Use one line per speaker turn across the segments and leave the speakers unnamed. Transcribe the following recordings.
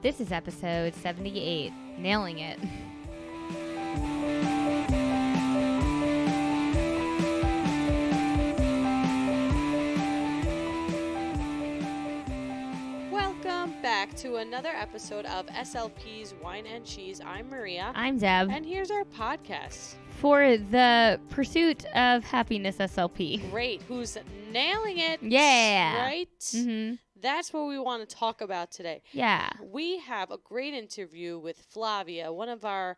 This is episode 78, Nailing It.
Welcome back to another episode of SLP's Wine and Cheese. I'm Maria.
I'm Deb.
And here's our podcast.
For the Pursuit of Happiness SLP.
Great. Who's nailing it?
Yeah.
Right?
Mm-hmm.
That's what we want to talk about today.
Yeah.
We have a great interview with Flavia, one of our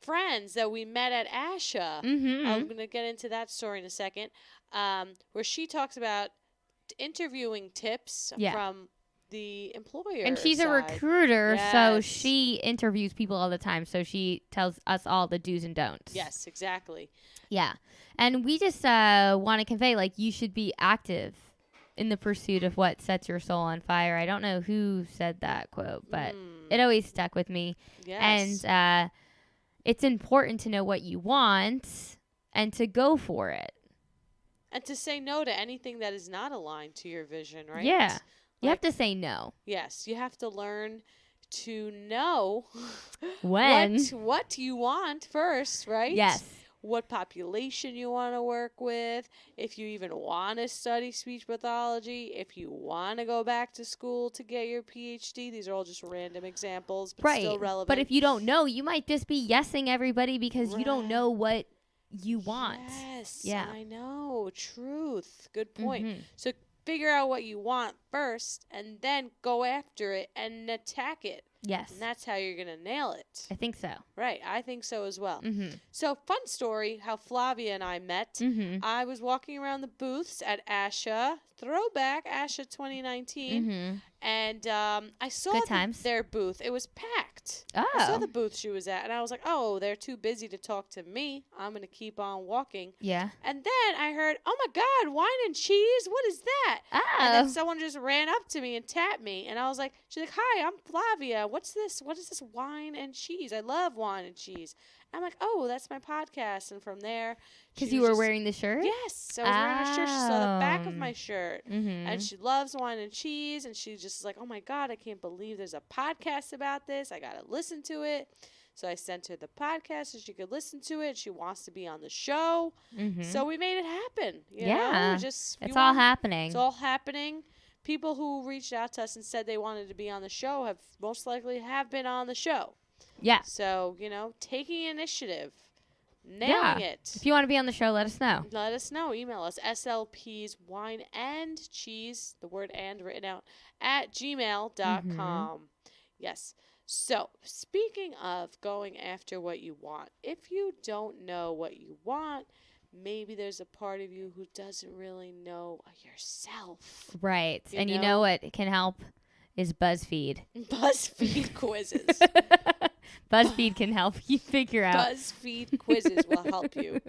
friends that we met at ASHA.
Mm-hmm.
I'm going to get into that story in a second, where she talks about interviewing tips from the employer.
And she's
side.
a recruiter, so
Yes.
she interviews people all the time. So she tells us all the do's and don'ts.
Yes, exactly.
Yeah. And we just want to convey, like, you should be active in the pursuit of what sets your soul on fire. I don't know who said that quote, but it always stuck with me.
Yes.
And it's important to know what you want and to go for it.
And to say no to anything that is not aligned to your vision, right?
Yeah. You have
Like-
to say no.
Yes, you have to learn to know
When?
what you want first, right?
Yes.
What population you want to work with, if you even want to study speech pathology, if you want to go back to school to get your PhD. These are all just random examples, but still relevant.
But if you don't know, you might just be yesing everybody because you don't know what you want.
Yes,
Yeah.
I know. Truth. Good point.
Mhm.
So figure out what you want first and then go after it and attack it.
Yes.
And that's how you're going to nail it.
I think so.
Right. I think so as well.
Mm-hmm.
So fun story how Flavia and I met.
Mm-hmm.
I was walking around the booths at ASHA, throwback ASHA 2019,
Mm-hmm.
and I saw
Good times.
their booth. It was packed.
Oh.
I saw the booth she was at, and I was like, oh, they're too busy to talk to me. I'm going to keep on walking.
Yeah.
And then I heard, oh, my God, wine and cheese? What is that?
Oh.
And then someone just ran up to me and tapped me. And I was like, she's like, hi, I'm Flavia. What's this? What is this wine and cheese? I love wine and cheese. I'm like, oh, that's my podcast. And from there,
Because
she
you
was
were
just-
wearing the shirt?
Yes, I was wearing her shirt. She saw the back of
Oh.
my shirt.
Mm-hmm.
And she loves wine and cheese. And she just is like, oh, my God, I can't believe there's a podcast about this. I got to listen to it. So I sent her the podcast so she could listen to it. She wants to be on the show.
Mm-hmm.
So we made it happen. You
Yeah.
know? Just
It's
you
all
want-
happening.
It's all happening. People who reached out to us and said they wanted to be on the show have most likely have been on the show.
Yeah.
So, taking initiative, nailing it.
If you want to be on the show, let us know.
Let us know. Email us, SLP's Wine and Cheese, the word and written out, at gmail.com. Yes. So, speaking of going after what you want, if you don't know what you want, maybe there's a part of you who doesn't really know yourself.
Right.
You
And you
know?
know what can help is BuzzFeed.
BuzzFeed quizzes.
BuzzFeed can help you figure out.
BuzzFeed quizzes will help you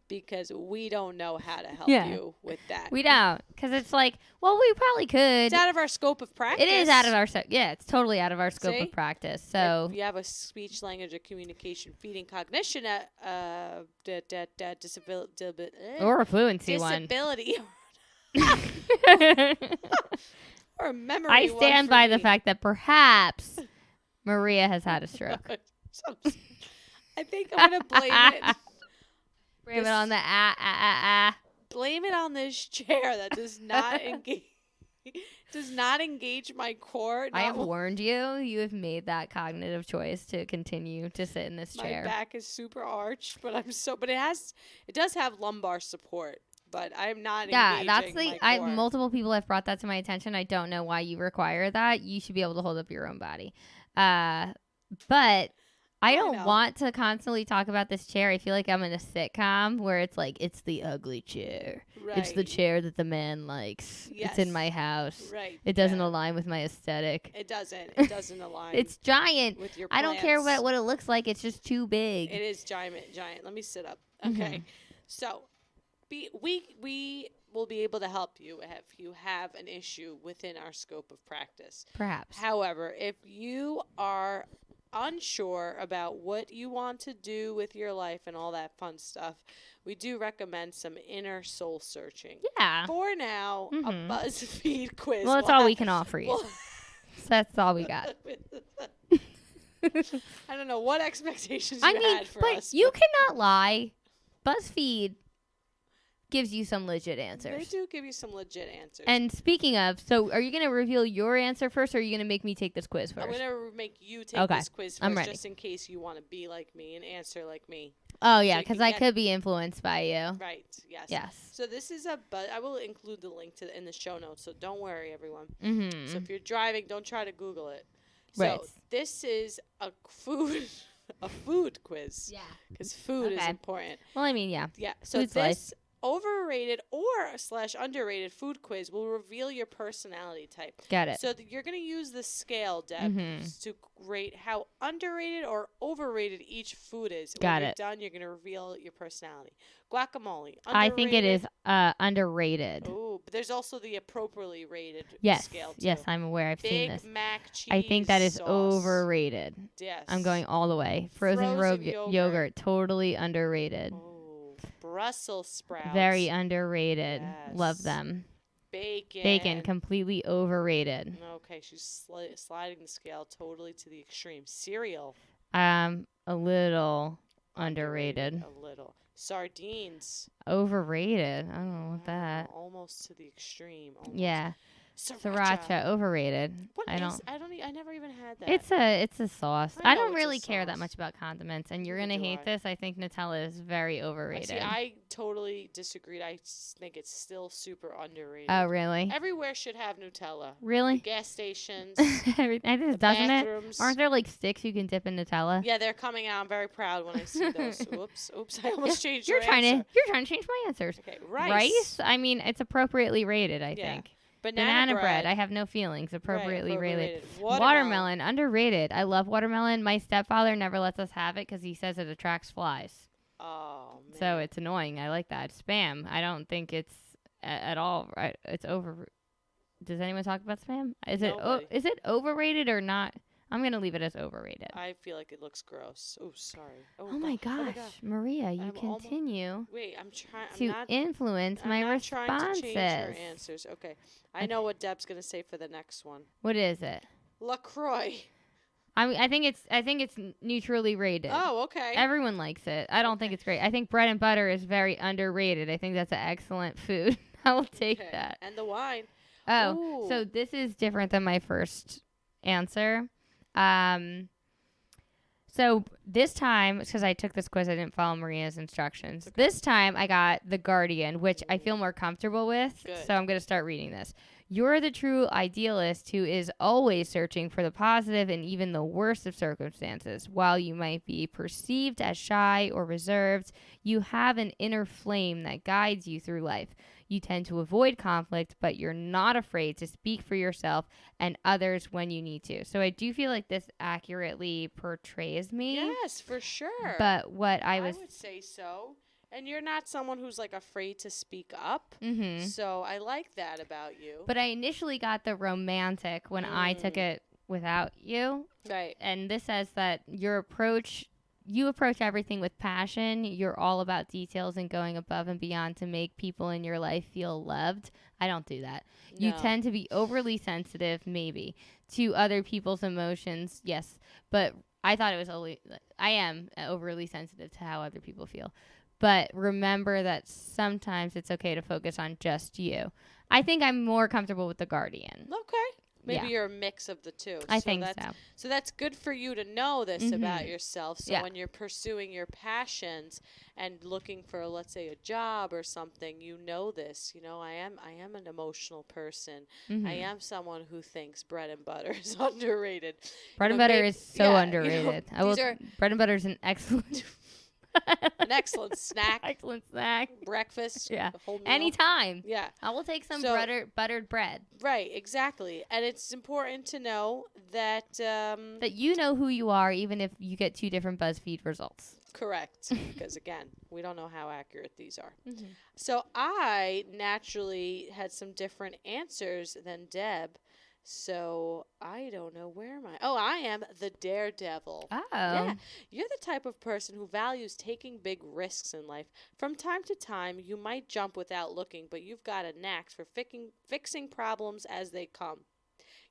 because we don't know how to help
Yeah.
you with that.
We don't. Because it's like, well, we probably could.
It's out of our scope of practice.
It is out of our yeah, it's totally out of our scope
See?
of practice. So
if you have a speech, language, or communication, feeding, cognition, disability,
or a fluency one.
disability, or a memory.
I
one
stand
for
by the
me.
fact that perhaps Maria has had a stroke.
I think I'm gonna blame it.
Blame it on the
Blame it on this chair that does not engage. Does not engage my core.
I have
not-
warned you. You have made that cognitive choice to continue to sit in this
My
chair.
back is super arched, but it does have lumbar support, but I'm not
Yeah,
engaging
that's
my core.
multiple people have brought that to my attention. I don't know why you require that. You should be able to hold up your own body. But I don't
know.
want to constantly talk about this chair. I feel like I'm in a sitcom where it's like, it's the ugly chair. It's the
Right.
chair that the man likes. It's in
Yes.
my house.
Right.
It doesn't
yeah.
align with my aesthetic.
It doesn't. It doesn't align.
It's giant.
with your
I don't care
plants.
what it looks like. It's just too big.
It is giant. Let me sit up.
Mm-hmm.
Okay. So, we will be able to help you if you have an issue within our scope of practice.
Perhaps.
However, if you are unsure about what you want to do with your life and all that fun stuff, we do recommend some inner soul searching.
Yeah.
For now, a
Mhm.
BuzzFeed quiz.
Well, that's
will
all
ha-
we can offer you.
will-
So that's all we got.
I don't know what expectations
I
you
mean,
had for
but
us.
you cannot lie. BuzzFeed gives you some legit
They
answers.
do give you some legit answers.
And speaking of, so are you going to reveal your answer first, or are you going to make me take this quiz first?
I'm going to make you take
Okay,
this quiz
I'm
first,
ready.
just in case you want to be like me and answer like me.
Oh, yeah,
you
because
can
I
get-
could be influenced by you.
Right, yes.
Yes.
So this is I will include the link in the show notes, so don't worry, everyone.
Mm-hmm.
So if you're driving, don't try to Google it. So
Right.
this is a food quiz.
Yeah.
Because food is
Okay.
important.
Well, I mean, yeah.
Yeah. So
Food's life.
this overrated or / underrated food quiz will reveal your personality type.
Got it.
So you're going to use the scale, Deb,
Mhm.
to rate how underrated or overrated each food is.
Got
when you're
it.
done, you're going to reveal your personality. Guacamole.
I think it
underrated.
is underrated.
Oh, but there's also the appropriately rated
Yes.
scale, too.
Yes, I'm aware. I've seen
Big
this.
Mac cheese
I think that is
sauce.
overrated.
Yes.
I'm going all the way. Frozen,
Frozen
yogurt, totally underrated.
Oh, Brussels sprouts.
Very underrated. Love
Yes.
them.
Bacon.
Bacon, completely overrated.
Okay, she's sliding the scale totally to the extreme. Cereal.
A little underrated.
A little. Sardines.
Overrated. I don't know what that.
Almost to the extreme. Almost.
Yeah.
Sriracha.
Sriracha, overrated.
What
I
is-
don't.
I never even had that.
It's a sauce.
I
I
know
don't
it's a
really care that
sauce.
much about condiments, and you're
Neither
gonna
do
hate
I.
this. I think Nutella is very overrated.
See, I totally disagreed. I think it's still super underrated.
Oh, really?
Everywhere should have Nutella.
Really?
Gas stations.
I think it doesn't it?
bathrooms.
Aren't there like sticks you can dip in Nutella?
Yeah, they're coming out. I'm very proud when I see those. Oops! I almost changed
You're
your
trying
answer.
to change my answers.
Okay, rice.
I mean, it's appropriately rated. I
Yeah.
think.
Banana
bread. I have no feelings. Appropriately rated.
Watermelon.
Watermelon, underrated. I love watermelon. My stepfather never lets us have it because he says it attracts flies.
Oh man.
So it's annoying. I like that. Spam. I don't think it's at all right. It's over. Does anyone talk about spam?
Nobody.
Is it overrated or not? I'm gonna leave it as overrated.
I feel like it looks gross. Oh, sorry.
Oh my gosh,
God.
Maria, you
I'm almo-
continue
Wait, I'm trying.
to
I'm not.
influence
I'm
my
not trying to change your
responses.
answers. Okay. I know what Deb's gonna say for the next one.
What is it?
LaCroix.
I think it's neutrally rated.
Oh, okay.
Everyone likes it. I don't think it's great. I think bread and butter is very underrated. I think that's an excellent food. I will take
Okay.
that.
And the wine.
Oh,
Ooh.
so this is different than my first answer. So this time, because I took this quiz, I didn't follow Maria's instructions.
Okay.
This time I got The Guardian, which I feel more comfortable with.
Good.
So I'm going to start reading this. You're the true idealist who is always searching for the positive in even the worst of circumstances. While you might be perceived as shy or reserved, you have an inner flame that guides you through life. You tend to avoid conflict, but you're not afraid to speak for yourself and others when you need to. So I do feel like this accurately portrays me.
Yes, for sure.
But what I
I
was.
would say so. And you're not someone who's like afraid to speak up.
Mhm.
So I like that about you.
But I initially got the romantic when I took it without you.
Right.
And this says that you approach everything with passion. You're all about details and going above and beyond to make people in your life feel loved. I don't do that. You
No.
tend to be overly sensitive, maybe, to other people's emotions. Yes, but I thought it was I am overly sensitive to how other people feel. But remember that sometimes it's okay to focus on just you. I think I'm more comfortable with The Guardian.
Okay. Maybe
Yeah.
you're a mix of the two.
I think
that's,
so.
So that's good for you to know this about yourself. So
Yeah.
when you're pursuing your passions and looking for, let's say, a job or something, you know this. You know, I am an emotional person. I am someone who thinks bread and butter is underrated.
Bread and
know,
butter
maybe-
is so
yeah,
underrated.
these are
Bread and butter is an excellent
an excellent snack,
excellent snack.
breakfast,
Yeah.
a whole meal.
Anytime.
Yeah.
I will take some
So-
buttered bread.
Right, exactly. And it's important to know that
That you know who you are, even if you get two different BuzzFeed results.
correct, because again, we don't know how accurate these are. So I naturally had some different answers than Deb. So I don't know where am I? Oh, I am the daredevil.
Oh.
Yeah, you're the type of person who values taking big risks in life. From time to time, you might jump without looking, but you've got a knack for fixing problems as they come.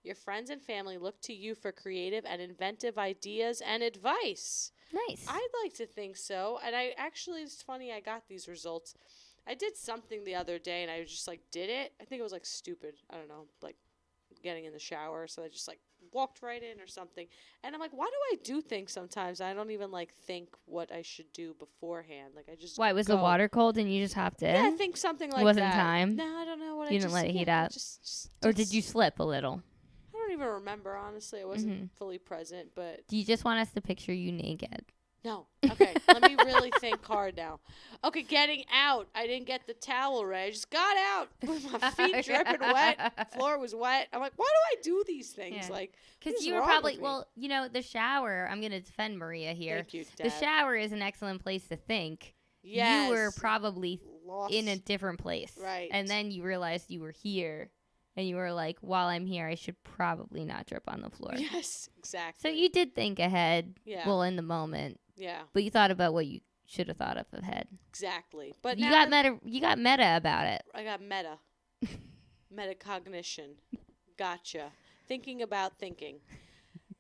Your friends and family look to you for creative and inventive ideas and advice.
Nice.
I'd like to think so. And it's funny, I got these results. I did something the other day and I just like did it. I think it was like stupid. I don't know, like getting in the shower. So I just like walked right in or something. And I'm like, why do I do things sometimes? I don't even like think what I should do beforehand. Like I just
Why, was the water cold and you just hopped in?
Yeah, I think something like
Wasn't
that.
time?
No, I don't know what
You didn't let it heat up? Or did you slip a little?
I don't even remember, honestly. I wasn't fully present, but...
Do you just want us to picture you naked?
No. Okay, let me really think hard now. Okay, getting out. I didn't get the towel ready. I just got out with my feet dripping wet. Floor was wet. I'm like, why do I do these things?
Yeah.
Like,
because you were probably, well, you know, the shower, I'm going to defend Maria here.
Thank you, Dad.
The shower is an excellent place to think.
Yes.
You were probably
lost
in a different place.
Right.
And then you realized you were here. And you were like, while I'm here, I should probably not drip on the floor.
Yes, exactly.
So you did think ahead.
Yeah.
Well, in the moment.
Yeah.
But you thought about what you should have thought of ahead.
Exactly. But
you got meta about it.
I got meta. Metacognition. Gotcha. Thinking about thinking.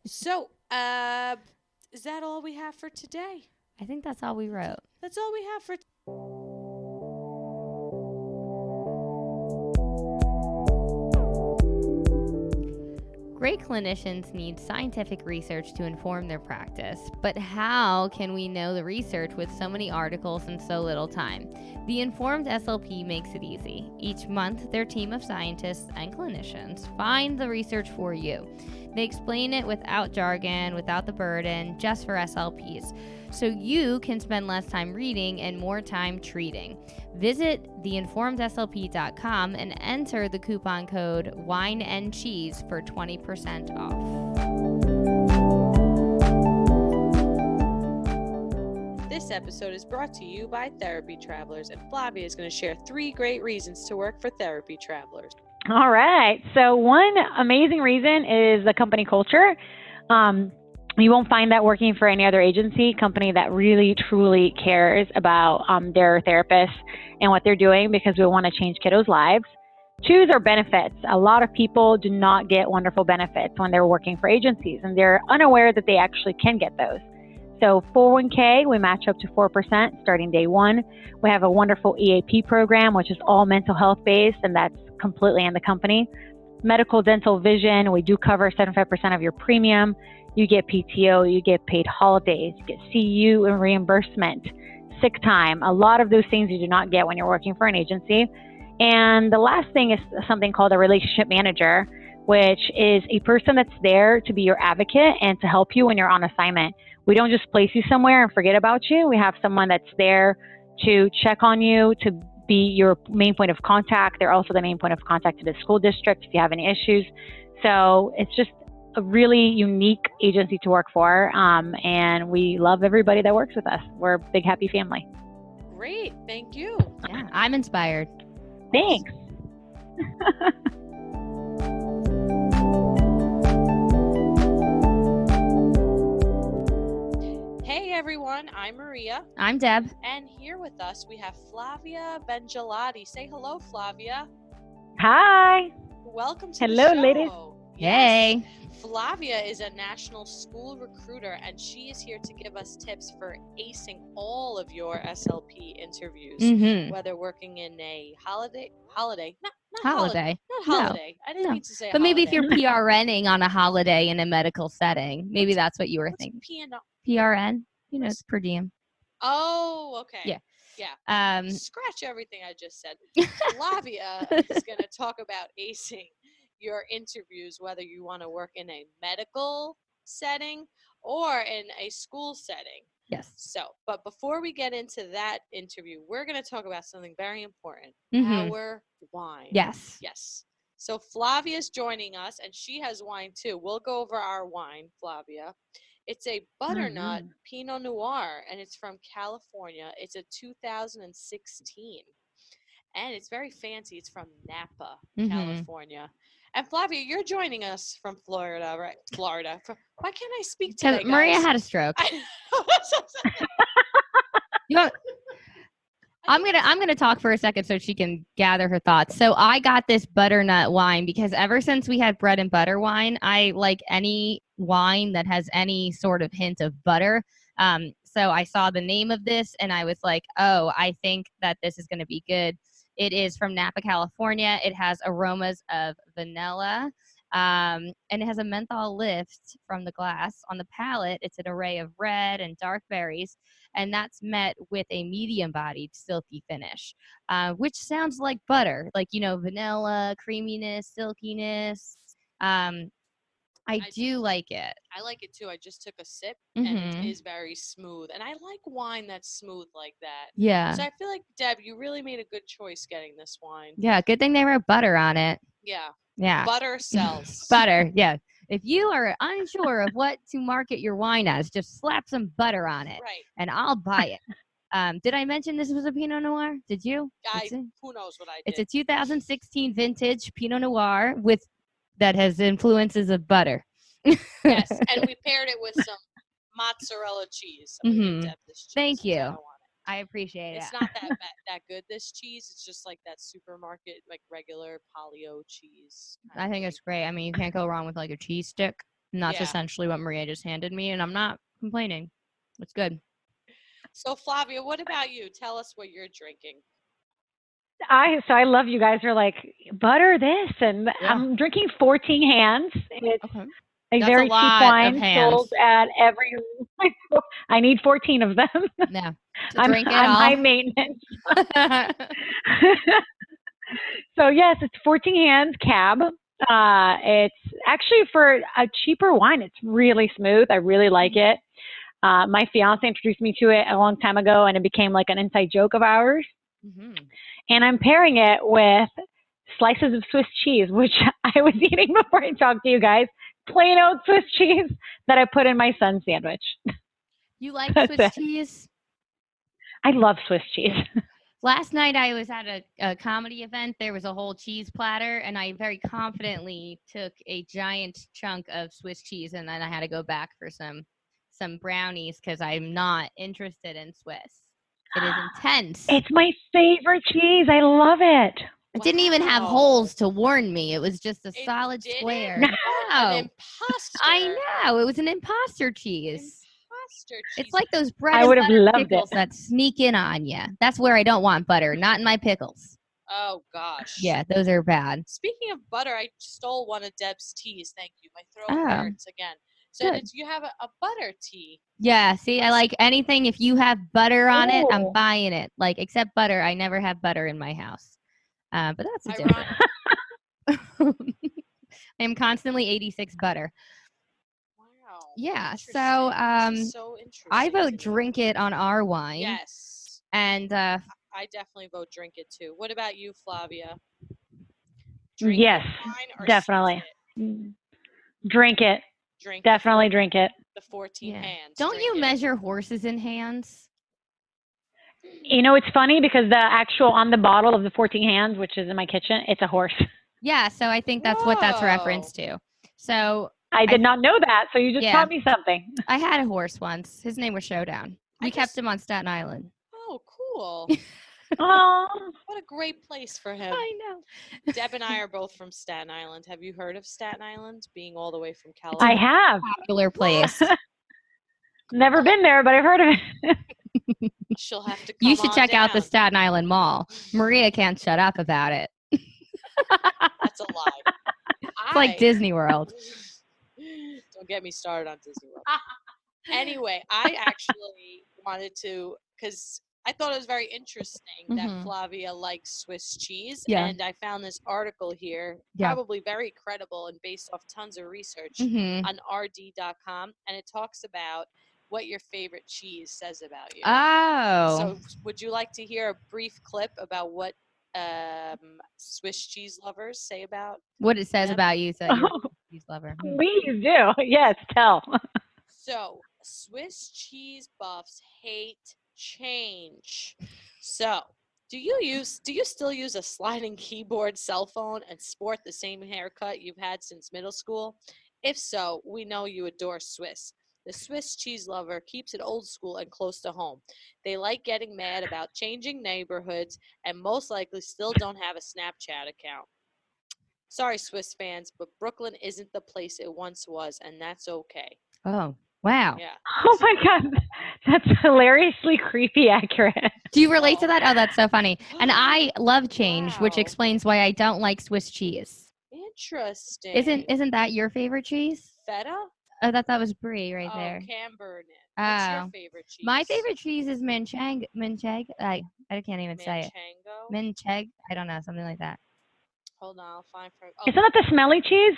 So, is that all we have for today?
I think that's all we wrote.
That's all we have for
Great clinicians need scientific research to inform their practice, but how can we know the research with so many articles and so little time? The Informed SLP makes it easy. Each month, their team of scientists and clinicians find the research for you. They explain it without jargon, without the burden, just for SLPs, so you can spend less time reading and more time treating. Visit theinformedslp.com and enter the coupon code WINEandCheese for 20% off.
This episode is brought to you by Therapy Travelers, and Flavia is going to share 3 great reasons to work for Therapy Travelers.
All right. So one amazing reason is the company culture. You won't find that working for any other company that really, truly cares about their therapists and what they're doing, because we want to change kiddos' lives. 2 is our benefits. A lot of people do not get wonderful benefits when they're working for agencies, and they're unaware that they actually can get those. So 401k, we match up to 4% starting day 1. We have a wonderful EAP program, which is all mental health based, and that's completely in the company. Medical, dental, vision, we do cover 75% of your premium. You get PTO, you get paid holidays, you get CU and reimbursement, sick time, a lot of those things you do not get when you're working for an agency. And the last thing is something called a relationship manager, which is a person that's there to be your advocate and to help you when you're on assignment. We don't just place you somewhere and forget about you. We have someone that's there to check on you, to be your main point of contact. They're also the main point of contact to the school district if you have any issues. So it's just a really unique agency to work for, and we love everybody that works with us. We're a big, happy family.
Great. Thank you.
Yeah, I'm inspired.
Thanks.
Hey everyone, I'm Maria.
I'm Deb.
And here with us we have Flavia Bengelati. Say hello, Flavia.
Hi.
Welcome to
Hello,
the show.
ladies.
Hey.
Yes. Flavia is a national school recruiter, and she is here to give us tips for acing all of your SLP interviews, whether working in a holiday, not holiday. I didn't mean to say
but maybe if
holiday.
you're PRNing on a holiday in a medical setting, maybe that's what you were thinking. PRN, you know, it's per diem.
Oh, okay.
Yeah.
Yeah. Scratch everything I just said. Flavia is going to talk about acing your interviews, whether you want to work in a medical setting or in a school setting.
Yes.
So, but before we get into that interview, we're going to talk about something very important. Our wine.
Yes.
Yes. So Flavia's joining us, and she has wine too. We'll go over our wine, Flavia. It's a butternut Pinot Noir, and it's from California. It's a 2016. And it's very fancy. It's from Napa, California. And Flavia, you're joining us from Florida, right? Florida. Why can't I speak today, guys?
Maria had a stroke.
I
I'm gonna talk for a second so she can gather her thoughts. So I got this butternut wine because ever since we had bread and butter wine, I like any wine that has any sort of hint of butter. So I saw the name of this and I was like, oh, I think that this is gonna be good. It is from Napa, California. It has aromas of vanilla. And it has a menthol lift from the glass. On the palate, it's an array of red and dark berries, and that's met with a medium bodied silky finish, which sounds like butter, like, vanilla, creaminess, silkiness. I
I
do like it.
I like it too. I just took a sip and it
Mhm.
is very smooth. And I like wine that's smooth like that.
Yeah.
So I feel like, Deb, you really made a good choice getting this wine.
Yeah. Good thing they wrote butter on it.
Yeah.
Yeah.
Butter sells.
Butter. Yeah. If you are unsure of what to market your wine as, just slap some butter on it
Right.
and I'll buy it. Did I mention this was a Pinot Noir? Did you?
Who knows what I
It's
did.
a 2016 vintage Pinot Noir that has influences of butter.
Yes. And we paired it with some mozzarella cheese. I'm gonna give Deb this cheese.
Thank
'cause I
you.
don't want it.
I appreciate
It's
it.
not that good, this cheese. It's just like that supermarket, like regular Polly-O cheese.
I think it's great. I mean, you can't go wrong with like a cheese stick. And that's
Yeah.
essentially what Maria just handed me, and I'm not complaining. It's good.
So, Flavia, what about you? Tell us what you're drinking.
I love you guys are like butter this, and
Yeah.
I'm drinking 14 Hands. It's
Okay.
a
That's a
very cheap
lot of
wine sold
hands.
at every. I need 14 of them.
Yeah. To
I'm
drink it
I'm
all.
high maintenance. So yes, it's 14 Hands Cab. It's actually for a cheaper wine. It's really smooth. I really like it. My fiance introduced me to it a long time ago, and it became like an inside joke of ours.
Mhm.
And I'm pairing it with slices of Swiss cheese, which I was eating before I talked to you guys. Plain old Swiss cheese that I put in my son's sandwich.
You like
That's
Swiss
it.
cheese?
I love Swiss cheese.
Last night I was at a comedy event. There was a whole cheese platter, and I very confidently took a giant chunk of Swiss cheese, and then I had to go back for some brownies because I'm not interested in Swiss. It is intense.
It's my favorite cheese. I love it.
It didn't even have
Wow.
holes to warn me. It was just a
It
solid
didn't?
square.
What
No.
an imposter.
I know. It was an imposter cheese.
Imposter cheese.
It's like those bread
I
and
would have
butter
loved it.
pickles that sneak in on you. That's where I don't want butter, not in my pickles.
Oh, gosh.
Yeah, those are bad.
Speaking of butter, I stole one of Deb's teas. Thank you. My throat
Oh,
hurts again. So
good.
you have a butter tea.
Yeah, see, I like anything. If you have butter on it, I'm
Oh.
buying it. Like, except butter. I never have butter in my house. But that's a difference.
Ironic.
I am constantly 86 butter.
Wow.
Yeah,
Interesting.
so
This is so interesting.
I
to
vote
me.
drink it on our wine.
Yes.
And
I definitely vote drink it too. What about you, Flavia? Drink
Yes,
the wine or
definitely.
sip it?
Drink it.
Drink
Definitely drink it.
the 14
yeah.
hands.
Don't
Drink
you
it.
measure horses in hands?
You know, it's funny because the actual on the bottle of the 14 Hands, which is in my kitchen, it's a horse.
Yeah, so I think that's what that's
Whoa.
referenced to. So
I did not know that, so you just
Yeah.
taught me something.
I had a horse once. His name was Showdown. We kept him on Staten Island.
Oh, cool.
Oh,
What a great place for him.
I know.
Deb and I are both from Staten Island. Have you heard of Staten Island? Being all the way from
I
California.
have
Popular place.
never been there, but I've heard of it.
She'll have to come
You should
on
check out the
down.
Staten Island Mall. Maria can't shut up about it.
That's a lie.
It's like Disney World.
Don't get me started on Disney World. Anyway, I actually wanted to, because I thought it was very interesting that
Mhm.
Flavia likes Swiss cheese.
Yeah.
And I found this article here,
Yeah.
probably very credible and based off tons of research
Mhm.
on rd.com. And it talks about what your favorite cheese says about you.
Oh.
So would you like to hear a brief clip about what Swiss cheese lovers say about?
What it says
Yeah.
about you, that you're
Oh,
a cheese lover. Hmm.
please do. Yes, tell.
So Swiss cheese buffs hate change. So do you still use a sliding keyboard cell phone and sport the same haircut you've had since middle school? If so, we know you adore Swiss. The Swiss cheese lover keeps it old school and close to home. They like getting mad about changing neighborhoods and most likely still don't have a Snapchat account. Sorry, Swiss fans, but Brooklyn isn't the place it once was, and that's okay.
Oh, wow.
Yeah.
Oh my God. That's hilariously creepy accurate.
Do you relate to
Oh.
that? Oh, that's so funny. And I love change, which
Wow.
explains why I don't like Swiss cheese.
Interesting.
Isn't that your favorite cheese?
Feta?
Oh, that was brie right
Oh,
there.
Cambernet. What's your
Oh.
favorite cheese?
My favorite cheese is Mancheg. I can't even say it.
Manchego?
Mancheg. I don't know, something like that.
Hold on, I'll find for.
Isn't that the smelly cheese?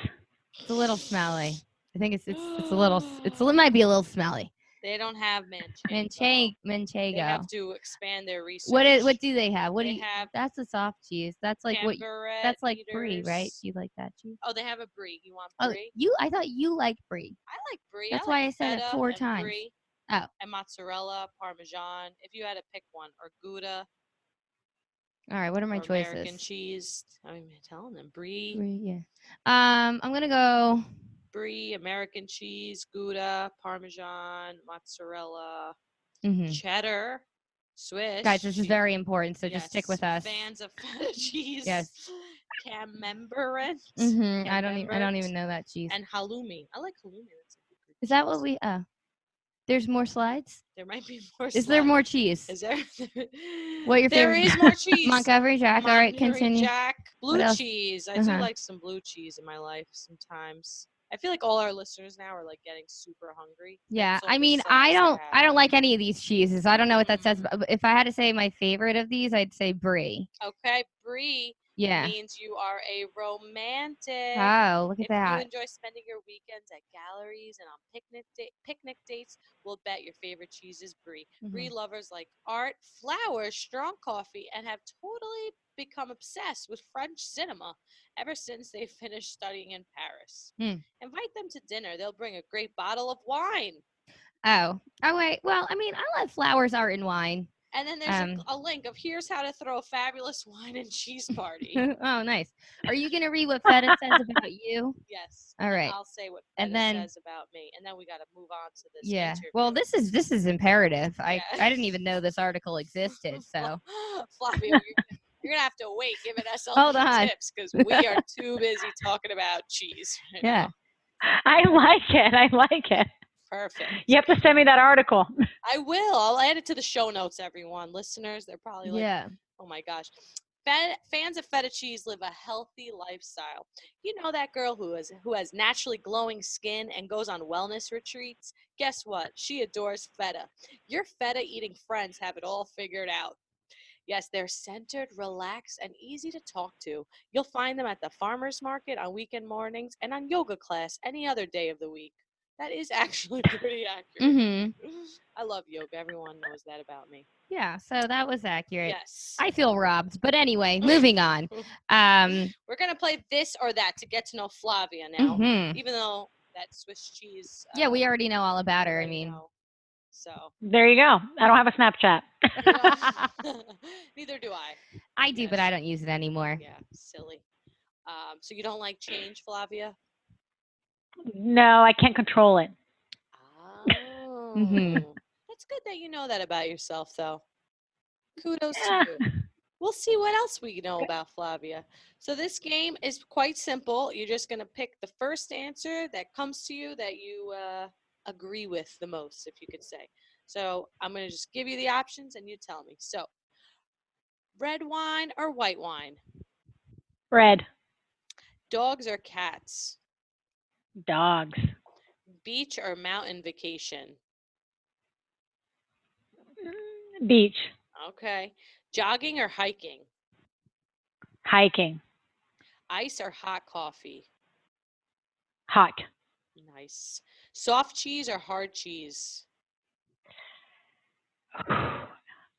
It's a little smelly. I think it's a little. It might be a little smelly.
They don't have Manchego. They
Manchego.
have to expand their research.
What do they have? What
They
do you?
have
That's a soft cheese. That's like what?
Cambernet
That's like brie, right?
eaters.
Do you like that cheese?
Oh, they have a brie. You want
Oh,
brie?
I thought you liked brie.
I like brie.
That's
I like
why I said it
feta
4
and
times.
Brie
Oh.
and mozzarella, parmesan. If you had to pick one, or Gouda.
All right. What are my
or
choices?
American cheese. I'm telling them brie.
Brie, yeah. I'm gonna go.
Brie, American cheese, Gouda, Parmesan, mozzarella,
Mhm.
cheddar, Swiss.
Guys, this is
cheese.
very important, so just stick
Yes,
with us.
Fans of feta cheese.
Yes.
Camembert.
I don't even know that cheese.
And halloumi. I like halloumi. That's a good
Is that
cheese.
what we? There's more slides.
There might be more.
Is there more cheese?
Is there?
What your
There
favorite?
is more cheese.
Montgomery Jack. All right,
Montgomery
continue.
Jack, blue
else?
cheese. I do
Uh-huh.
like some blue cheese in my life sometimes. I feel like all our listeners now are like getting super hungry.
Yeah,
That's all
I
the
mean,
sauce
I
they
don't
have.
like any of these cheeses. I don't know what that says.
Mm.
But if I had to say my favorite of these, I'd say brie.
Okay, brie
Yeah.
means you are a romantic.
Oh, look at
If you
that.
enjoy spending your weekends at galleries and on picnic dates, we'll bet your favorite cheese is brie.
Mhm.
Brie lovers like art, flowers, strong coffee, and have totally become obsessed with French cinema ever since they finished studying in Paris.
Mm.
Invite them to dinner. They'll bring a great bottle of wine.
Oh, wait. Well, I mean, I love flowers, art, and wine.
And then there's a link of here's how to throw a fabulous wine and cheese party.
Oh, nice. Are you gonna read what Feta says about you?
Yes.
All right.
I'll say what
And
Feta
then-
says about me, and then we got to move on to this.
Yeah.
Interview.
Well, this is imperative.
Yeah.
I didn't even know this article existed. So
Flavio, you're gonna have to wait giving us all
Hold on.
tips because we are too busy talking about cheese. Right
Yeah.
now.
I like it.
Perfect.
You have to send me that article.
I will. I'll add it to the show notes, everyone. Listeners, they're probably like,
yeah.
oh my gosh. Fans of feta cheese live a healthy lifestyle. You know that girl who has naturally glowing skin and goes on wellness retreats? Guess what? She adores feta. Your feta eating friends have it all figured out. Yes, they're centered, relaxed, and easy to talk to. You'll find them at the farmer's market on weekend mornings and on yoga class any other day of the week. That is actually pretty accurate.
Mhm.
I love yoga. Everyone knows that about me.
Yeah. So that was accurate.
Yes.
I feel robbed, but anyway, moving on.
We're going to play this or that to get to know Flavia now,
Mhm.
even though that Swiss cheese.
Yeah, we already know all about
we
her. I
already
mean,
know. So,
There you go. I don't have a Snapchat.
neither do I.
I do, but
Yes.
I don't use it anymore.
Yeah, silly. So you don't like change, Flavia?
No, I can't control it.
Oh.
Mhm.
That's good that you know that about yourself, though. Kudos
Yeah.
to you. We'll see what else we know about Flavia. So this game is quite simple. You're just going to pick the first answer that comes to you that you agree with the most, if you could say. So I'm going to just give you the options and you tell me. So red wine or white wine?
Red.
Dogs or cats?
Dogs.
Beach or mountain vacation?
Beach.
Okay. Jogging or hiking?
Hiking.
Ice or hot coffee?
Hot.
Nice. Soft cheese or hard cheese?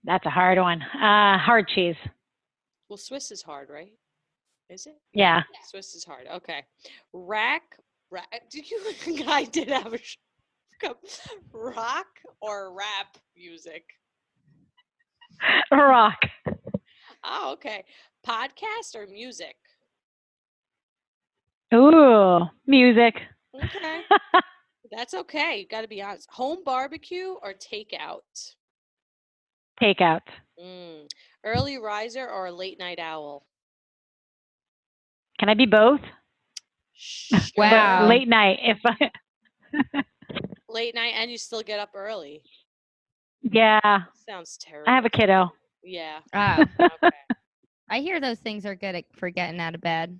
That's a hard one. Hard cheese.
Well, Swiss is hard, right? Is it?
Yeah.
Swiss is hard. Okay. Rack. Did you think I did have a rock or rap music?
Rock.
Oh, okay. Podcast or music?
Ooh, music.
Okay. That's okay. You got to be honest. Home barbecue or takeout?
Takeout.
Early riser or a late night owl?
Can I be both? But
Wow.
Sure.
late night, if I,
Late night and you still get up early.
yeah,
Sounds
I
terrible.
have a kiddo.
Yeah.
Oh,
Okay.
I hear those things are good for getting out of bed.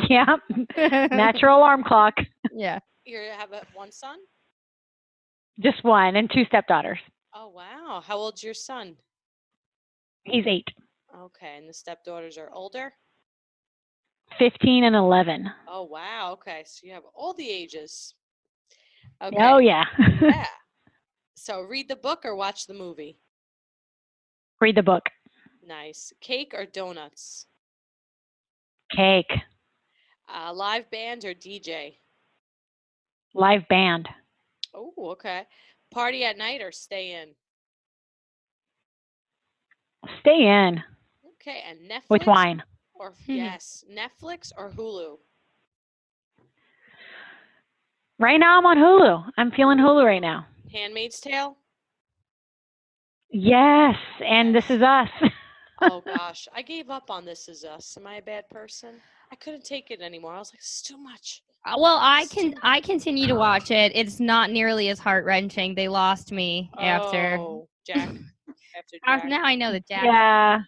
Yeah, natural alarm clock.
Yeah.
You have one son?
Just one and two stepdaughters.
Oh, wow. How old's your son?
He's 8,
Okay. And the stepdaughters are older?
15, and 11.
Oh, wow. Okay. So you have all the ages. Okay.
Oh, yeah.
Yeah. So read the book or watch the movie?
Read the book.
Nice. Cake or donuts?
Cake.
Live band or DJ?
Live band.
Oh, okay. Party at night or stay in?
Stay in
Okay. And Netflix
with wine.
or yes, Netflix or Hulu?
Right now I'm on Hulu. I'm feeling Hulu right now.
Handmaid's Tale?
Yes, and This Is Us.
Oh gosh, I gave up on This Is Us. Am I a bad person? I couldn't take it anymore. I was like, it's too much.
Well, I continue to watch it. It's not nearly as heart wrenching. They lost me after.
Oh, Jack. After Jack.
Now I know that Jack
Yeah.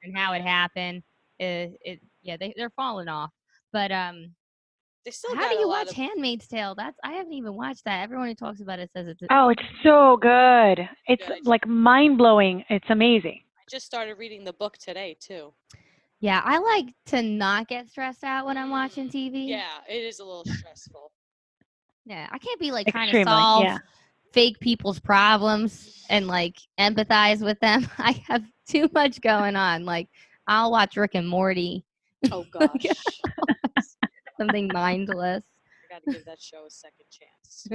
and how it happened. They're falling off. But
They still
how
got
do
a
you
lot
watch
of.
Handmaid's Tale? I haven't even watched that. Everyone who talks about it says it's.
Oh, it's so good. It's
Good.
like mind-blowing. It's amazing.
I just started reading the book today too.
Yeah, I like to not get stressed out when I'm watching TV.
Yeah, it is a little stressful.
Yeah, I can't be like trying to
Extremely,
solve
yeah.
fake people's problems and like empathize with them. I have too much going on. Like I'll watch Rick and Morty,
Oh gosh.
something mindless.
I gotta give that show a second chance.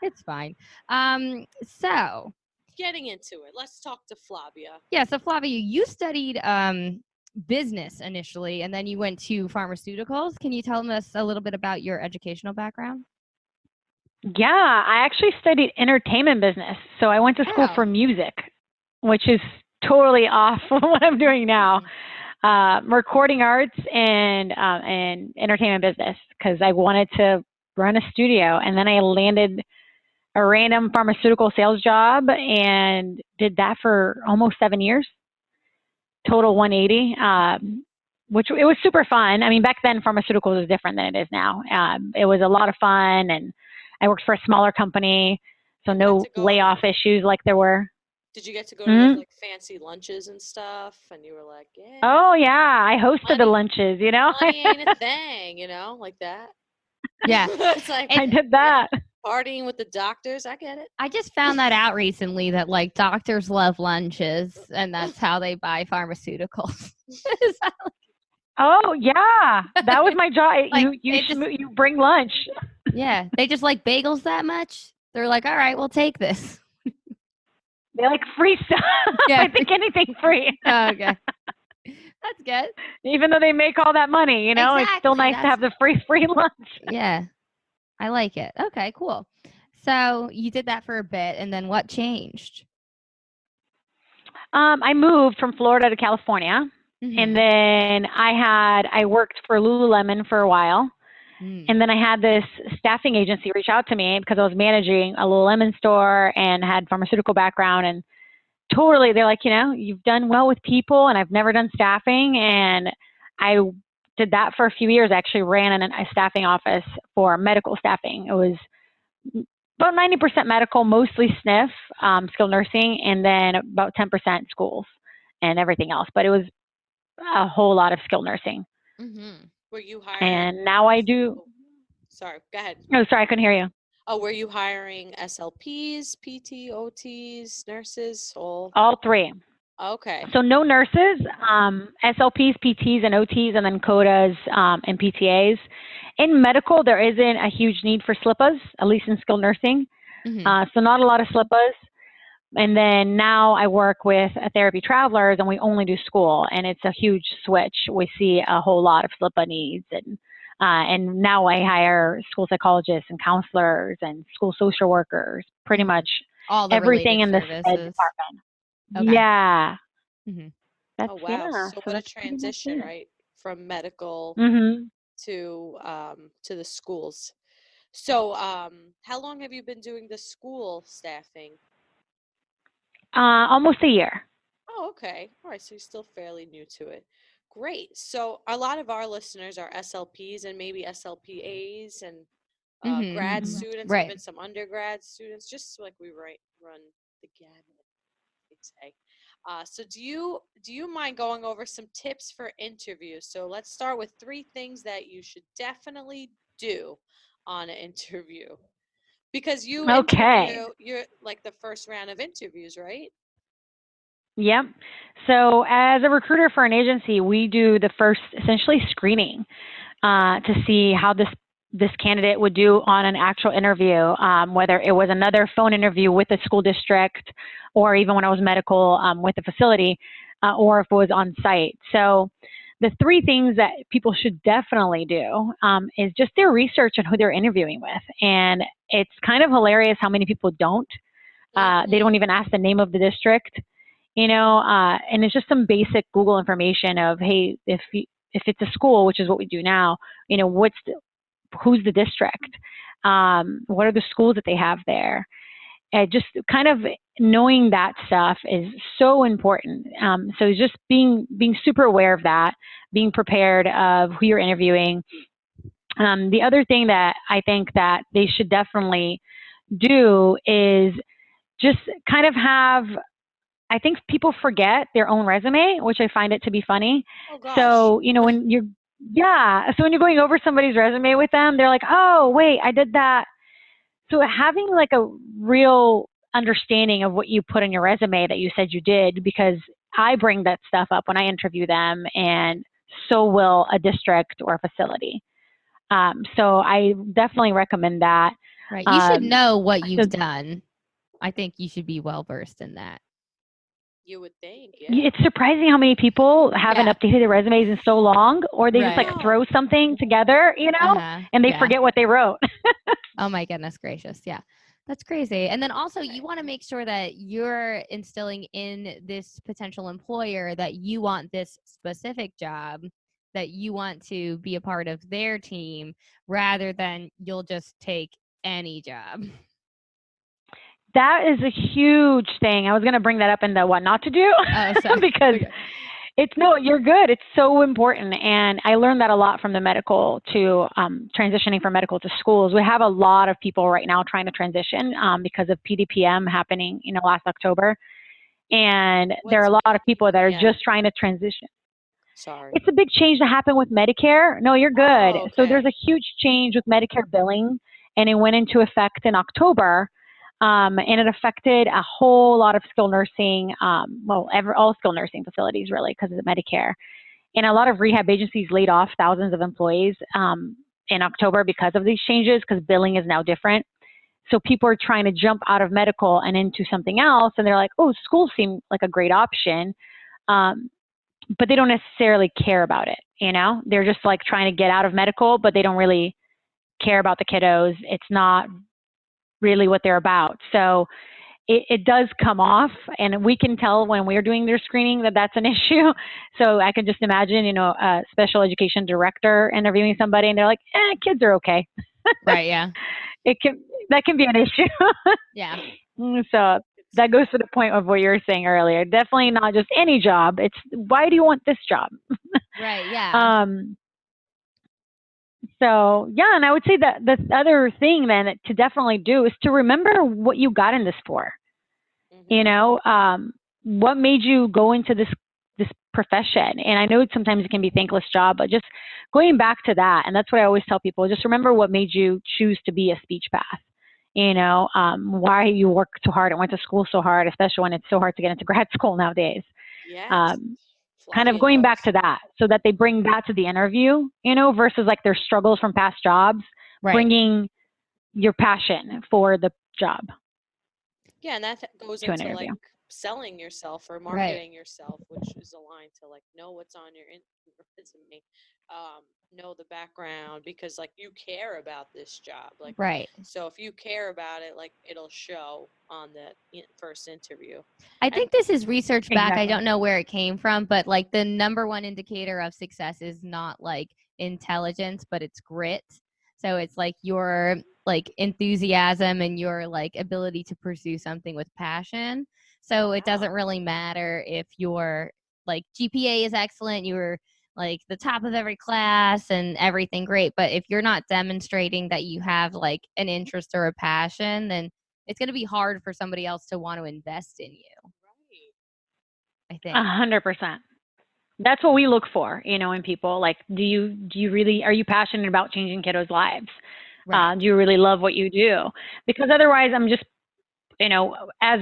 It's fine. So
Getting into it, let's talk to Flavia.
yeah, so Flavia, you studied business initially, and then you went to pharmaceuticals. Can you tell us a little bit about your educational background?
Yeah, I actually studied entertainment business. So I went to school for music, which is totally off from what I'm doing now. Recording arts and entertainment business because I wanted to run a studio. And then I landed a random pharmaceutical sales job and did that for almost 7 years. Total 180, which it was super fun. I mean, back then pharmaceuticals was different than it is now. It was a lot of fun, and I worked for a smaller company, so no layoff issues like there were.
Did you get to go to those, like fancy lunches and stuff? And you were like, yeah.
Oh yeah, I hosted the lunches. You know,
money ain't a thing. You know, like that.
Yeah,
it's like
I did that.
Partying with the doctors, I get it.
I just found that out recently that like doctors love lunches, and that's how they buy pharmaceuticals.
Oh yeah, that was my job.
Like,
you bring lunch.
Yeah, they just like bagels that much. They're like, all right, we'll take this.
They like free stuff.
Yeah.
I think anything free.
Oh, okay, that's good.
Even though they make all that money, you know, it's still nice to have the free lunch.
Yeah, I like it. Okay, cool. So you did that for a bit, and then what changed?
I moved from Florida to California, and then I worked for Lululemon for a while. And then I had this staffing agency reach out to me because I was managing a Lululemon store and had pharmaceutical background, and totally they're like, you know, you've done well with people, and I've never done staffing. And I did that for a few years. I actually ran a staffing office for medical staffing. It was about 90% medical, mostly SNF, skilled nursing, and then about 10% schools and everything else. But it was a whole lot of skilled nursing.
Were you hiring?
And now I do.
Sorry, go ahead.
Oh, sorry, I couldn't hear you.
Oh, were you hiring SLPs, PT, OTs, nurses,
all three?
Okay.
So no nurses, SLPs, PTs, and OTs, and then CODAs and PTAs. In medical, there isn't a huge need for SLPAs, at least in skilled nursing. So not a lot of SLPAs. And then now I work with therapy travelers, and we only do school, and it's a huge switch. We see a whole lot of SLPA needs, and And now I hire school psychologists and counselors and school social workers, pretty
Mhm.
much
All the
everything
related
in the SPED
services.
department.
Okay.
Yeah,
Mhm.
that's,
Oh wow.
yeah,
So
so
what a
that's pretty much
transition,
it.
right? From medical
Hmm.
to the schools. So how long have you been doing the school staffing?
Almost a year.
Oh, okay. All right, so you're still fairly new to it. Great. So a lot of our listeners are SLPs and maybe SLPAs and
Mhm.
grad
Mhm.
students,
Right.
even some undergrad students, just like we run the gamut, they'd say. So do you mind going over some tips for interviews? So let's start with three things that you should definitely do on an interview. Because you
Okay.
interview, you're like the first round of interviews, right?
Yep. So as a recruiter for an agency, we do the first essentially screening to see how this candidate would do on an actual interview, whether it was another phone interview with the school district, or even when I was medical with the facility, or if it was on site. So the three things that people should definitely do is just their research on who they're interviewing with, and it's kind of hilarious how many people don't. They don't
Mm-hmm.
even ask the name of the district, and it's just some basic Google information of, hey, if it's a school, which is what we do now, who's the district, what are the schools that they have there, and just kind of knowing that stuff is so important. So just being super aware of that, being prepared of who you're interviewing. The other thing that I think that they should definitely do is just kind of have, I think people forget their own resume, which I find it to be funny.
Oh gosh.
So, yeah, so when you're going over somebody's resume with them, they're like, oh, wait, I did that. So having like a real understanding of what you put in your resume that you said you did, because I bring that stuff up when I interview them, and so will a district or a facility. So I definitely recommend that.
Right. You should
Um,
know what
so
you've done. I think you should be well versed in that.
You would think, yeah.
it's surprising how many people haven't
Yeah.
updated their resumes in so long, or they just like
Right.
No.
throw something together,
Uh-huh.
and they
Yeah.
forget what they wrote.
Oh my goodness gracious. Yeah. That's crazy. And then also you
Right.
want to make sure that you're instilling in this potential employer that you want this specific job, that you want to be a part of their team rather than you'll just take any job.
That is a huge thing. I was going to bring that up in the what not to do
Oh, sorry.
because
Okay.
it's no, you're good. It's so important. And I learned that a lot from the medical to transitioning from medical to schools. We have a lot of people right now trying to transition because of PDPM happening, last October. And there are
What's
a lot of people that are
PDPM?
just trying to transition.
Sorry.
It's a big change that happened with Medicare. No, you're good.
Oh,
So there's
okay.
a huge change with Medicare billing, and it went into effect in October. And it affected a whole lot of skilled nursing, all skilled nursing facilities really, because of the Medicare. And a lot of rehab agencies laid off thousands of employees in October because of these changes, because billing is now different. So people are trying to jump out of medical and into something else, and they're like, oh, schools seem like a great option. Um, but they don't necessarily care about it. They're just like trying to get out of medical, but they don't really care about the kiddos. It's not really what they're about. So it does come off, and we can tell when we're doing their screening that that's an issue. So I can just imagine, a special education director interviewing somebody, and they're like, kids are okay.
Right. Yeah.
That can be an issue.
Yeah.
So
It's
that goes to the point of what you were saying earlier. Definitely not just any job. It's why do you want this job?
Right. Yeah.
Um, So yeah, and I would say that the other thing then to definitely do is to remember what you got in this for. You
mm-hmm.
know, what made you go into this profession? And I know sometimes it can be a thankless job, but just going back to that, and that's what I always tell people: just remember what made you choose to be a speech path. Why you worked so hard and went to school so hard, especially when it's so hard to get into grad school nowadays.
Yes.
Um, kind of
Flying
going back
those.
to that so that they bring that to the interview, versus like their struggles from past jobs,
Right.
bringing your passion for the job
Yeah, and that goes
to an
into like
interview.
selling yourself or
Right.
marketing yourself, which is aligned to like know what's on your resume. know the background because like you care about this job. Like,
Right.
so if you care about it, like it'll show on the first interview.
I
And
think this is research back. I
Exactly.
don't know where it came from, but like the number one indicator of success is not like intelligence, but it's grit. So it's like your like enthusiasm and your like ability to pursue something with passion. So it doesn't
wow.
really matter if your like GPA is excellent, you're like the top of every class and everything great, but if you're not demonstrating that you have like an interest or a passion, then it's going to be hard for somebody else to want to invest in you,
Right.
I think.
100%. That's what we look for, in people. Like, are you passionate about changing kiddos' lives?
Right.
Do you really love what you do? Because otherwise, I'm just, as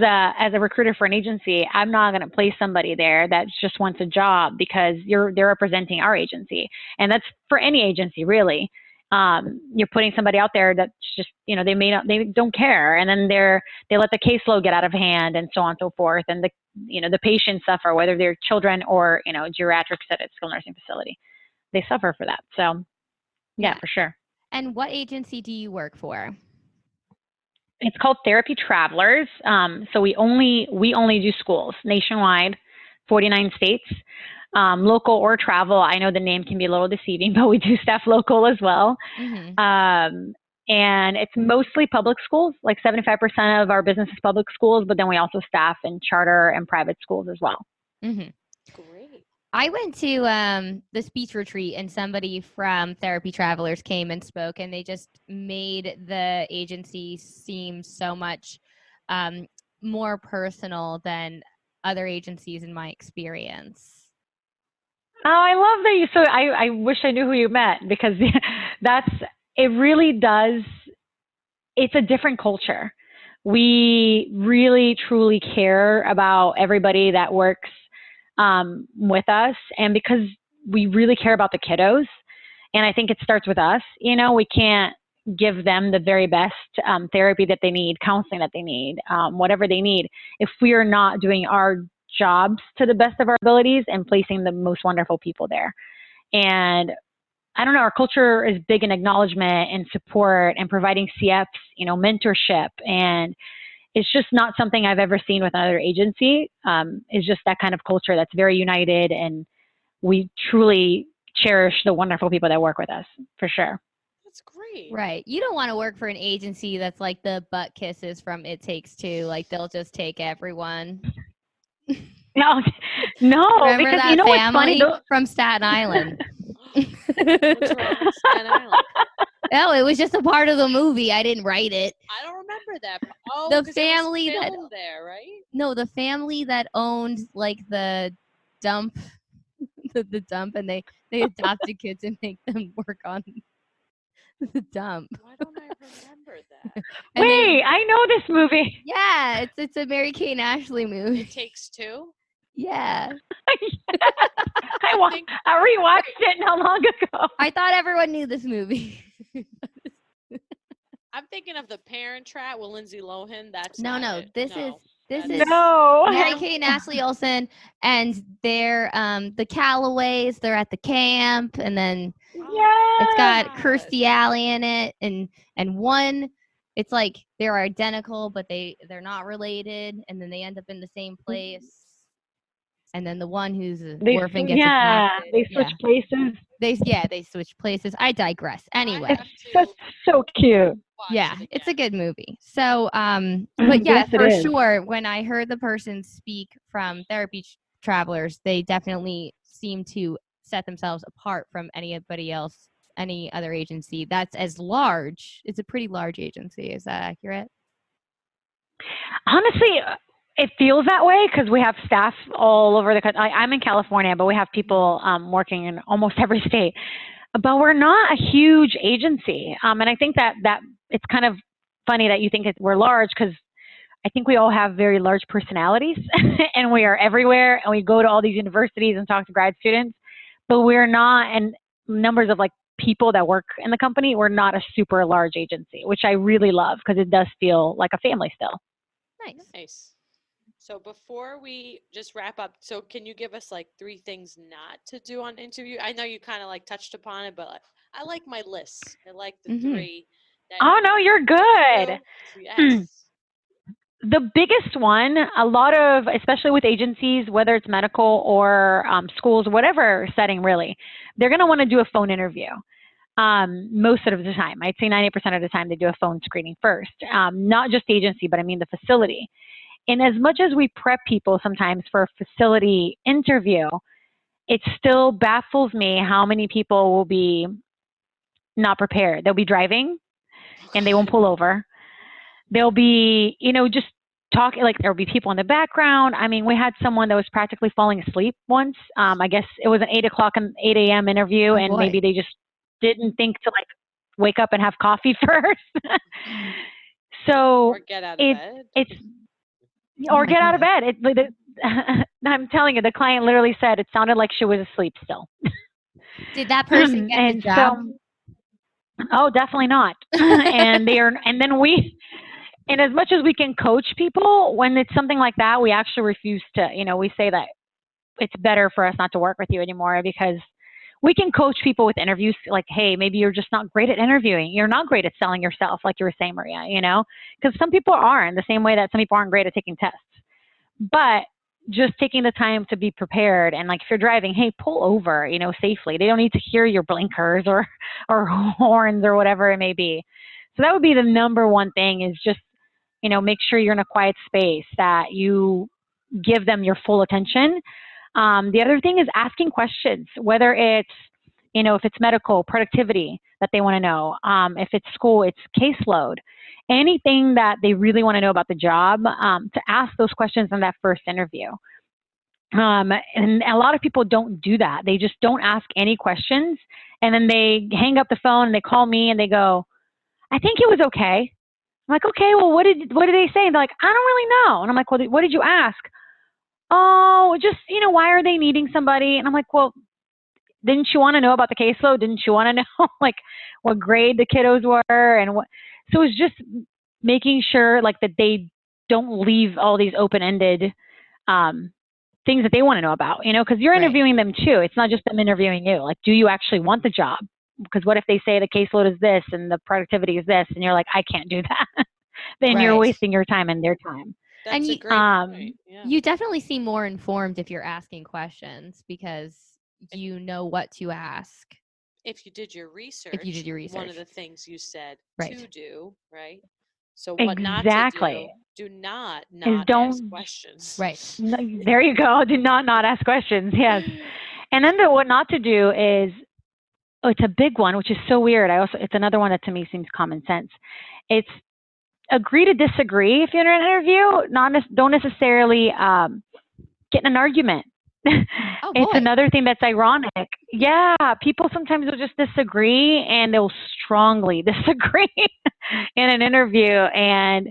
a recruiter for an agency, I'm not going to place somebody there that just wants a job because they're representing our agency, and that's for any agency really. You're putting somebody out there that's just, they don't care, and then they let the caseload get out of hand, and so on and so forth, and the patients suffer, whether they're children or geriatrics at a skilled nursing facility, they suffer for that. So yeah,
Yeah.
for sure.
And what agency do you work for?
It's called Therapy Travelers. So we only do schools nationwide, 49 states, local or travel. I know the name can be a little deceiving, but we do staff local as well.
Mm-hmm.
And it's mostly public schools. Like 75% of our business is public schools, but then we also staff in charter and private schools as well.
Mm-hmm.
Great.
I went to the speech retreat and somebody from Therapy Travelers came and spoke, and they just made the agency seem so much more personal than other agencies in my experience.
Oh, I love that you. So I wish I knew who you met, because it really does. It's a different culture. We really truly care about everybody that works with us, and because we really care about the kiddos, and I think it starts with us. We can't give them the very best therapy that they need, counseling that they need, whatever they need, if we are not doing our jobs to the best of our abilities and placing the most wonderful people there. And I don't know, our culture is big in acknowledgement and support and providing CFs, mentorship. And it's just not something I've ever seen with another agency. It's just that kind of culture that's very united, and we truly cherish the wonderful people that work with us, for sure.
That's great.
Right. You don't want to work for an agency that's like the butt kisses from It Takes Two. Like they'll just take everyone.
No, no,
Remember
because
that
what's funny?
family from Staten Island?
What's wrong with Staten Island?
No, it was just a part of the movie. I didn't write it.
I don't remember that. Oh,
The
'cause
family
it was
that
filmed there, right?
no, the family that owned like the dump, the dump, and they adopted kids and make them work on the dump.
Why don't I remember that?
And
Wait, I know this movie.
yeah, it's a Mary Kate and Ashley movie.
It Takes Two.
Yeah,
I rewatched it not long ago.
I thought everyone knew this movie.
I'm thinking of The Parent Trap with Lindsay Lohan. That's
No,
not
no,
it.
this
No,
is
that's-
No.
Mary Kate and Ashley Olsen, and they're the Callaways. They're at the camp, and then it's got
Yes.
Kirstie Alley in it, and one, it's like they're identical, but they're not related, and then they end up in the same place. And then the one who's an orphan gets adopted.
they switch places.
They switch places. I digress. Anyway,
That's so cute.
Watch
yeah,
it
it's a
again.
good movie. So, but yeah,
Yes, it
for
is.
sure, when I heard the person speak from Therapy Travelers, they definitely seem to set themselves apart from anybody else, any other agency that's as large. It's a pretty large agency. Is that accurate?
Honestly, it feels that way because we have staff all over the country. I'm in California, but we have people working in almost every state. But we're not a huge agency, and I think that it's kind of funny that you think we're large, because I think we all have very large personalities, and we are everywhere, and we go to all these universities and talk to grad students, but we're not, and numbers of like people that work in the company, we're not a super large agency, which I really love because it does feel like a family still.
Nice.
Nice. So before we just wrap up, so can you give us like 3 things not to do on interview? I know you kind of like touched upon it, but I like my lists. I like the 3 that
Oh, no, you're good.
do. Yes.
The biggest one, a lot of, especially with agencies, whether it's medical or schools, whatever setting really, they're going to want to do a phone interview. Most of the time, I'd say 90% of the time, they do a phone screening first. Not just the agency, but I mean the facility. And as much as we prep people sometimes for a facility interview, it still baffles me how many people will be not prepared. They'll be driving and they won't pull over. They'll be, just talking, like there'll be people in the background. I mean, we had someone that was practically falling asleep once. I guess it was an 8 a.m. interview, and maybe they just didn't think to like wake up and have coffee first. So
or get out of bed.
Or get out of bed. I'm telling you, the client literally said it sounded like she was asleep still.
Did that person get the job?
Oh, definitely not. And as much as we can coach people, when it's something like that, we actually refuse to, we say that it's better for us not to work with you anymore, because we can coach people with interviews like, hey, maybe you're just not great at interviewing. You're not great at selling yourself, like you were saying, Maria, because some people aren't, the same way that some people aren't great at taking tests. But just taking the time to be prepared, and like if you're driving, hey, pull over, safely. They don't need to hear your blinkers or horns or whatever it may be. So that would be the number one thing, is just, make sure you're in a quiet space, that you give them your full attention. The other thing is asking questions, whether it's, if it's medical, productivity that they want to know. If it's school, it's caseload. Anything that they really want to know about the job, to ask those questions in that first interview. And a lot of people don't do that. They just don't ask any questions. And then they hang up the phone and they call me and they go, I think it was okay. I'm like, okay, well, what did they say? And they're like, I don't really know. And I'm like, well, what did you ask? Oh, just, why are they needing somebody? And I'm like, well, didn't you want to know about the caseload? Didn't you want to know like what grade the kiddos were and what? So it's just making sure like that they don't leave all these open-ended things that they want to know about, because you're interviewing them too. It's not just them interviewing you. Like, do you actually want the job? Because what if they say the caseload is this and the productivity is this, and you're like, I can't do that. Then you're wasting your time and their time.
That's a great point. Yeah.
You definitely seem more informed if you're asking questions, because you know what to ask.
If you did your research. One of the things you said to do, right? So what not to do not ask questions.
Right.
There you go. Do not ask questions. Yes. And then what not to do is, it's a big one, which is so weird. It's another one that to me seems common sense. It's agree to disagree if you're in an interview. Don't necessarily get in an argument. It's another thing that's ironic. Yeah, people sometimes will just disagree, and they'll strongly disagree in an interview. And,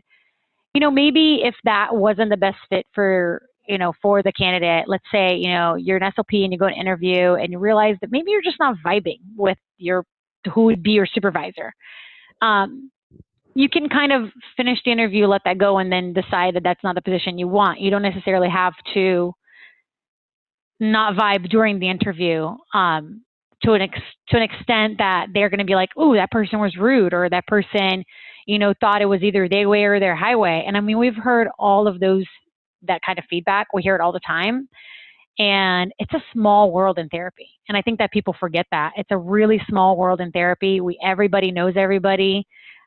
maybe if that wasn't the best fit for the candidate, let's say, you're an SLP and you go to an interview and you realize that maybe you're just not vibing with who would be your supervisor. You can kind of finish the interview, let that go, and then decide that that's not the position you want. You don't necessarily have to not vibe during the interview to an extent that they're going to be like, "Ooh, that person was rude," or that person, thought it was either their way or their highway. And I mean, we've heard all of that kind of feedback. We hear it all the time. And it's a small world in therapy. And I think that people forget that. It's a really small world in therapy. Everybody knows everybody.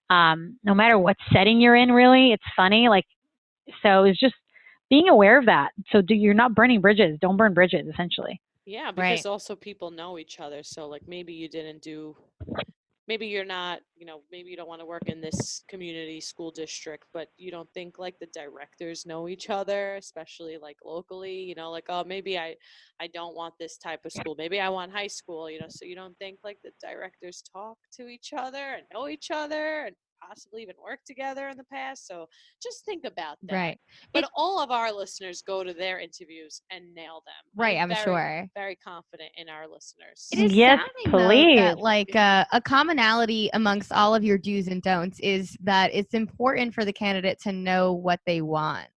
No matter what setting you're in, really. It's funny. So it's just being aware of that. So you're not burning bridges. Don't burn bridges, essentially.
Yeah, because also people know each other. So maybe you didn't do, maybe you're not, maybe you don't want to work in this community school district, but you don't think the directors know each other, especially locally, oh, maybe I don't want this type of school. Maybe I want high school, so you don't think the directors talk to each other and know each other and possibly even worked together in the past. So just think about that.
Right.
But all of our listeners go to their interviews and nail them.
Right. I'm sure.
Very confident in our listeners.
It is
yes,
please. That a commonality amongst all of your do's and don'ts is that it's important for the candidate to know what they want.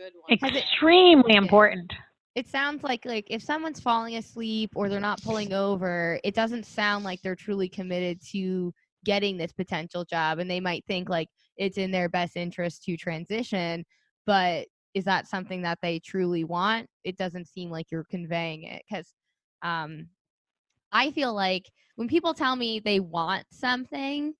good one.
Has it-
Extremely important.
It sounds like if someone's falling asleep or they're not pulling over, it doesn't sound like they're truly committed to getting this potential job, and they might think like it's in their best interest to transition, but is that something that they truly want? It doesn't seem like you're conveying it, because I feel like when people tell me they want something,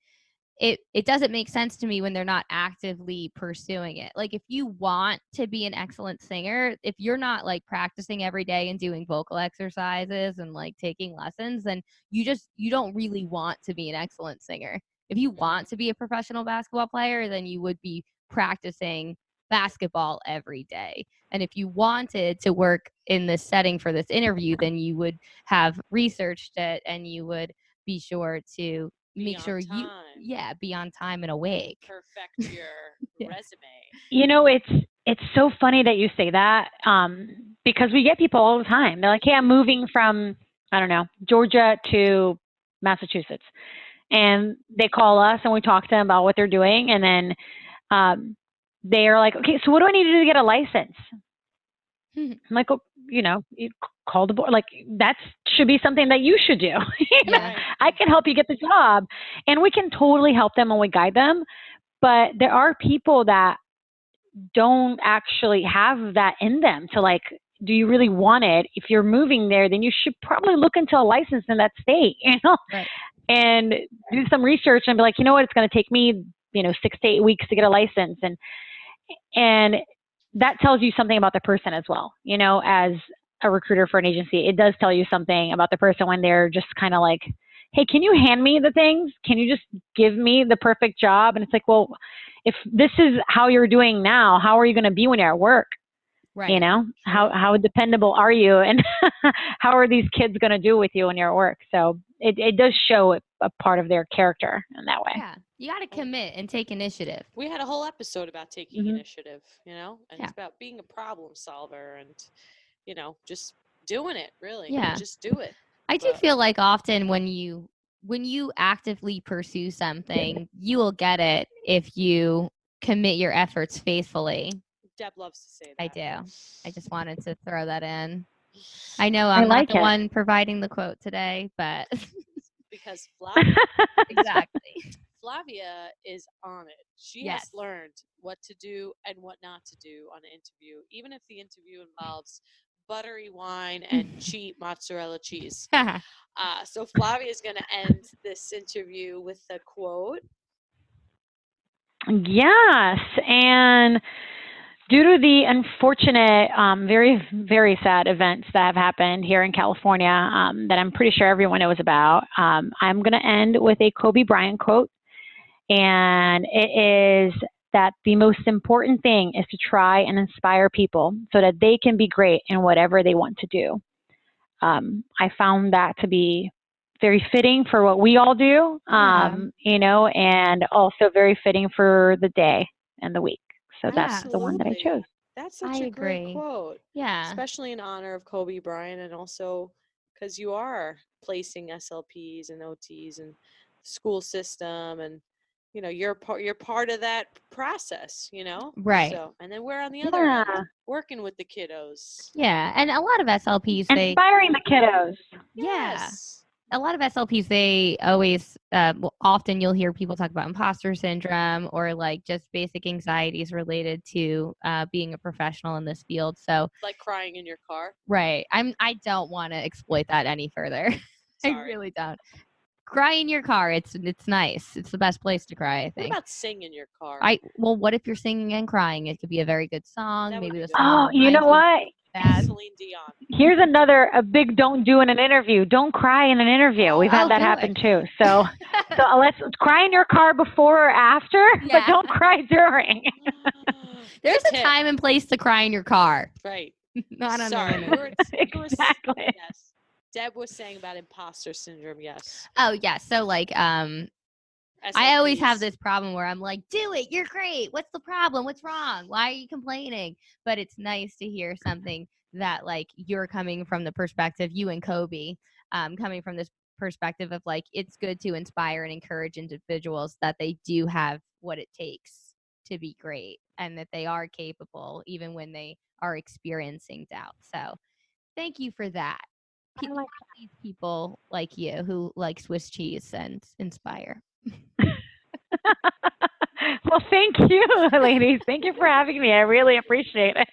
it doesn't make sense to me when they're not actively pursuing it. Like, if you want to be an excellent singer, if you're not like practicing every day and doing vocal exercises and like taking lessons, then you don't really want to be an excellent singer. If you want to be a professional basketball player, then you would be practicing basketball every day. And if you wanted to work in this setting for this interview, then you would have researched it and you would be sure to make sure you be on time and awake.
Perfect your
Yeah.
resume.
It's so funny that you say that, because we get people all the time. They're like, hey, I'm moving from, I don't know, Georgia to Massachusetts. And they call us and we talk to them about what they're doing. And then they are like, okay, so what do I need to do to get a license? I'm like, oh, you call the board. Like, that should be something that you should do.
Yeah.
I can help you get the job, and we can totally help them and we guide them. But there are people that don't actually have that in them to like, do you really want it? If you're moving there, then you should probably look into a license in that state,
Right.
and do some research and be like, you know what, it's going to take me, 6 to 8 weeks to get a license. And that tells you something about the person as well. As a recruiter for an agency, it does tell you something about the person when they're just kind of like, hey, can you hand me the things? Can you just give me the perfect job? And it's like, well, if this is how you're doing now, how are you going to be when you're at work?
Right.
How dependable are you? And how are these kids going to do with you when you're at work? So it does show a part of their character in that way.
Yeah. You got to commit and take initiative.
We had a whole episode about taking initiative, and
Yeah.
it's about being a problem solver and, just doing it, really.
Yeah.
Just do it.
I do feel like often when you actively pursue something, you will get it if you commit your efforts faithfully.
Deb loves to say that.
I do. I just wanted to throw that in. I know I'm
like
not the
it.
one providing the quote today, but
Because Flavia,
exactly.
Flavia is on it. She has learned what to do and what not to do on an interview, even if the interview involves buttery wine and cheap mozzarella cheese. So Flavia is going to end this interview with a quote.
Yes, and due to the unfortunate, very, very sad events that have happened here in California, that I'm pretty sure everyone knows about, I'm going to end with a Kobe Bryant quote. And it is that the most important thing is to try and inspire people so that they can be great in whatever they want to do. I found that to be very fitting for what we all do, and also very fitting for the day and the week. So that's the one that I chose.
That's such a great quote.
Yeah.
Especially in honor of Kobe Bryant, and also because you are placing SLPs and OTs and school system, and you're part of that process,
Right.
So, and then we're on the other end working with the kiddos.
Yeah, and a lot of SLPs,
inspiring the kiddos.
Yes.
A lot of SLPs, they always, often you'll hear people talk about imposter syndrome or like just basic anxieties related to being a professional in this field. So,
like crying in your car.
Right. I don't want to exploit that any further. I really don't. Cry in your car. It's nice. It's the best place to cry, I think.
What about sing in your car?
Well, what if you're singing and crying? It could be a very good song. Maybe the song.
Oh, you know what?
Celine Dion.
Here's a big don't do in an interview. Don't cry in an interview. We've had that happen too. So let's cry in your car before or after, but don't cry during.
There's a time and place to cry in your car.
Right.
Not on
exactly.
Yes. Deb was saying about imposter syndrome. Yes.
Oh yeah. So like SLPs. I always have this problem where I'm like, do it. You're great. What's the problem? What's wrong? Why are you complaining? But it's nice to hear something that like you're coming from the perspective, you and Kobe, coming from this perspective of like, it's good to inspire and encourage individuals that they do have what it takes to be great and that they are capable even when they are experiencing doubt. So thank you for that. These people like you who like Swiss cheese and inspire.
Well, thank you, ladies. Thank you for having me. I really appreciate it.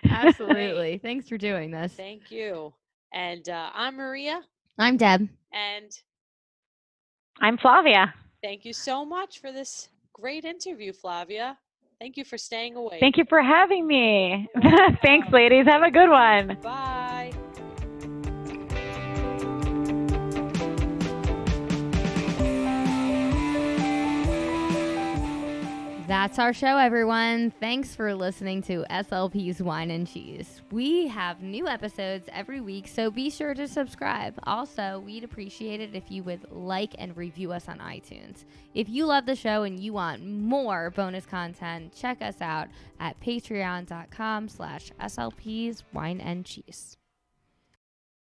Absolutely. Thanks for doing this.
Thank you. And I'm Maria.
I'm Deb.
And
I'm Flavia.
thank you so much for this great interview, Flavia. Thank you for staying awake.
Thank you for having me. Thanks, ladies. Have a good one.
Bye.
That's our show, everyone. Thanks for listening to SLP's Wine and Cheese. We have new episodes every week, so be sure to subscribe. Also, we'd appreciate it if you would like and review us on iTunes. If you love the show and you want more bonus content, check us out at patreon.com/SLP's Wine and Cheese.